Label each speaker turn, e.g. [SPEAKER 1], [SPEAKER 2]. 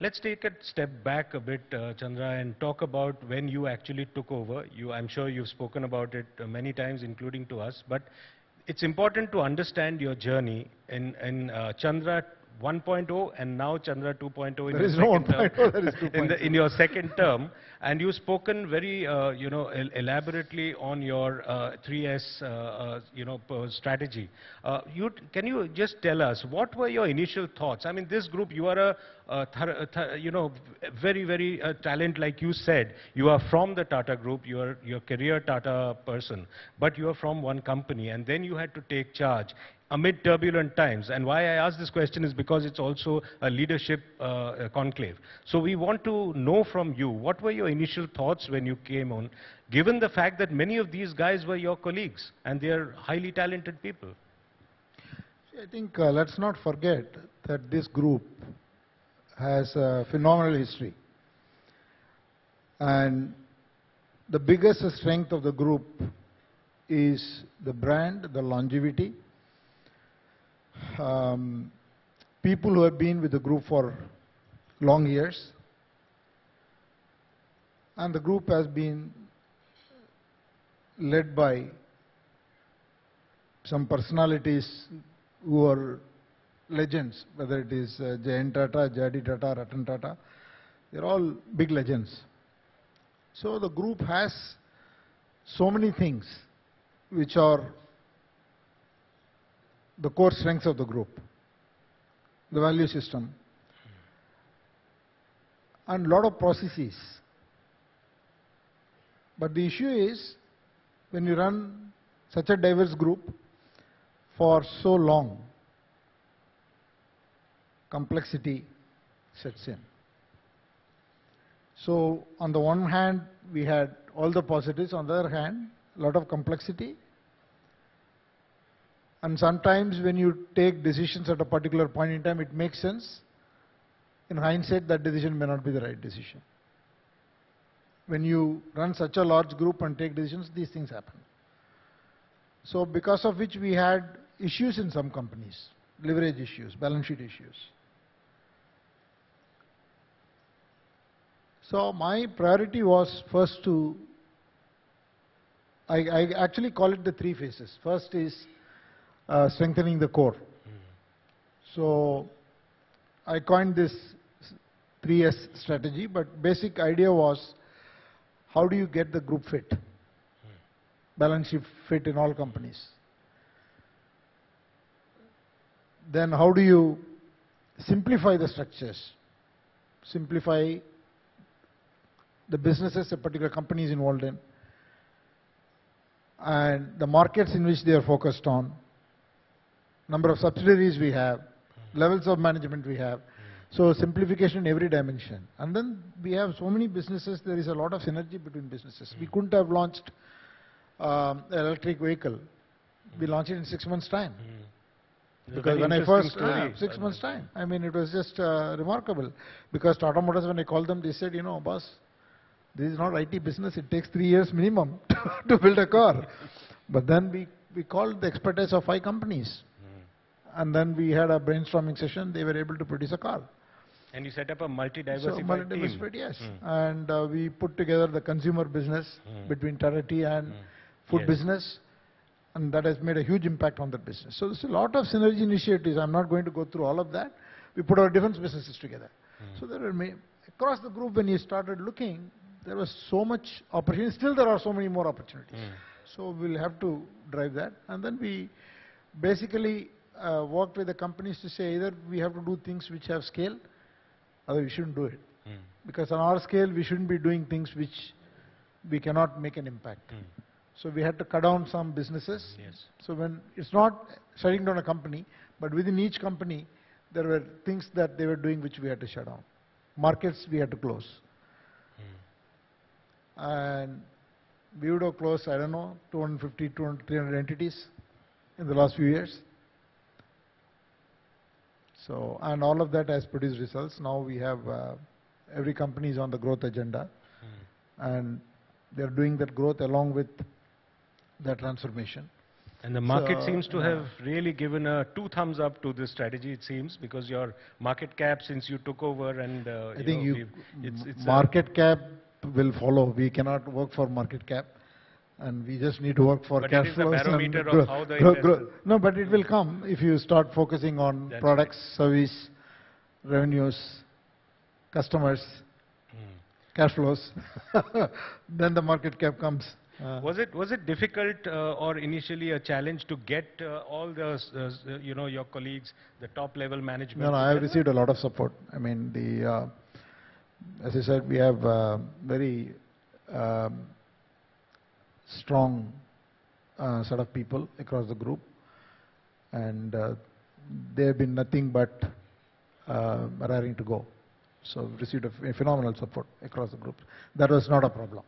[SPEAKER 1] Let's take a step back a bit, Chandra, and talk about when you actually took over. I'm sure you've spoken about it many times, including to us, but it's important to understand your journey in Chandra 1.0 and now Chandra 2.0 in
[SPEAKER 2] There
[SPEAKER 1] your
[SPEAKER 2] is no
[SPEAKER 1] second term.
[SPEAKER 2] 1.0, there is
[SPEAKER 1] In
[SPEAKER 2] 2.0.
[SPEAKER 1] your second term, and you've spoken very, elaborately on your 3S, strategy. Can you just tell us what were your initial thoughts? I mean, this group, you are very, very talent, like you said. You are from the Tata Group. You're career Tata person, but you are from one company, and then you had to take charge amid turbulent times. And why I ask this question is because it's also a leadership conclave. So we want to know from you, what were your initial thoughts when you came on, given the fact that many of these guys were your colleagues and they are highly talented people?
[SPEAKER 2] I think let's not forget that this group has a phenomenal history. And the biggest strength of the group is the brand, the longevity. People who have been with the group for long years, and the group has been led by some personalities who are legends, whether it is Jayant Tata, Jadi Tata, Ratan Tata. They're all big legends. So the group has so many things which are the core strengths of the group, the value system, and a lot of processes. But the issue is, when you run such a diverse group for so long, complexity sets in. So on the one hand, we had all the positives. On the other hand, a lot of complexity. And sometimes when you take decisions at a particular point in time, it makes sense. In hindsight, that decision may not be the right decision. When you run such a large group and take decisions, these things happen. So because of which we had issues in some companies, leverage issues, balance sheet issues. So my priority was first to, I actually call it the three phases. First is strengthening the core. So I coined this 3S strategy, but basic idea was, how do you get the group fit? Balance sheet fit in all companies. Then how do you simplify the structures? Simplify the businesses a particular company is involved in, and the markets in which they are focused on, number of subsidiaries we have, levels of management we have. So simplification in every dimension. And then we have so many businesses, there is a lot of synergy between businesses. We couldn't have launched an electric vehicle. We launched it in 6 months' time. Because when I first, 6 months' time. I mean, it was just remarkable. Because Tata Motors, when I called them, they said, boss, this is not IT business, it takes 3 years minimum to build a car. But then we called the expertise of 5 companies. And then we had a brainstorming session, they were able to produce a car.
[SPEAKER 1] And you set up a multi-diversified team.
[SPEAKER 2] Yes. And we put together the consumer business between Tata Tea and food business. And that has made a huge impact on the business. So there's a lot of synergy initiatives. I'm not going to go through all of that. We put our defense businesses together. So there were, across the group, when you started looking, there was so much opportunity. Still there are so many more opportunities. So we'll have to drive that. And then we basically worked with the companies to say, either we have to do things which have scale, or we shouldn't do it. Because on our scale, we shouldn't be doing things which we cannot make an impact. So we had to cut down some businesses. So when it's not shutting down a company, but within each company, there were things that they were doing which we had to shut down. Markets we had to close. And we would have closed, I don't know, 250, 200, 300 entities in the last few years. So, and all of that has produced results. Now we have, every company is on the growth agenda. And they're doing that growth along with the transformation.
[SPEAKER 1] And the market
[SPEAKER 2] So,
[SPEAKER 1] seems to have really given a 2 thumbs up to this strategy, it seems, because your market cap since you took over and,
[SPEAKER 2] I think
[SPEAKER 1] it's
[SPEAKER 2] market cap will follow. We cannot work for market cap, and we just need to work for
[SPEAKER 1] but
[SPEAKER 2] cash
[SPEAKER 1] it is the
[SPEAKER 2] flows
[SPEAKER 1] barometer
[SPEAKER 2] and
[SPEAKER 1] of how the investors...
[SPEAKER 2] No, but it will come if you start focusing on
[SPEAKER 1] That's
[SPEAKER 2] products, service, revenues, customers, cash flows. Then the market cap comes.
[SPEAKER 1] Was it difficult or initially a challenge to get all the, your colleagues, the top level management?
[SPEAKER 2] No, I have received a lot of support. I mean, as I said, we have very strong set of people across the group, and they have been nothing but raring to go. So we received a phenomenal support across the group. That was not a problem.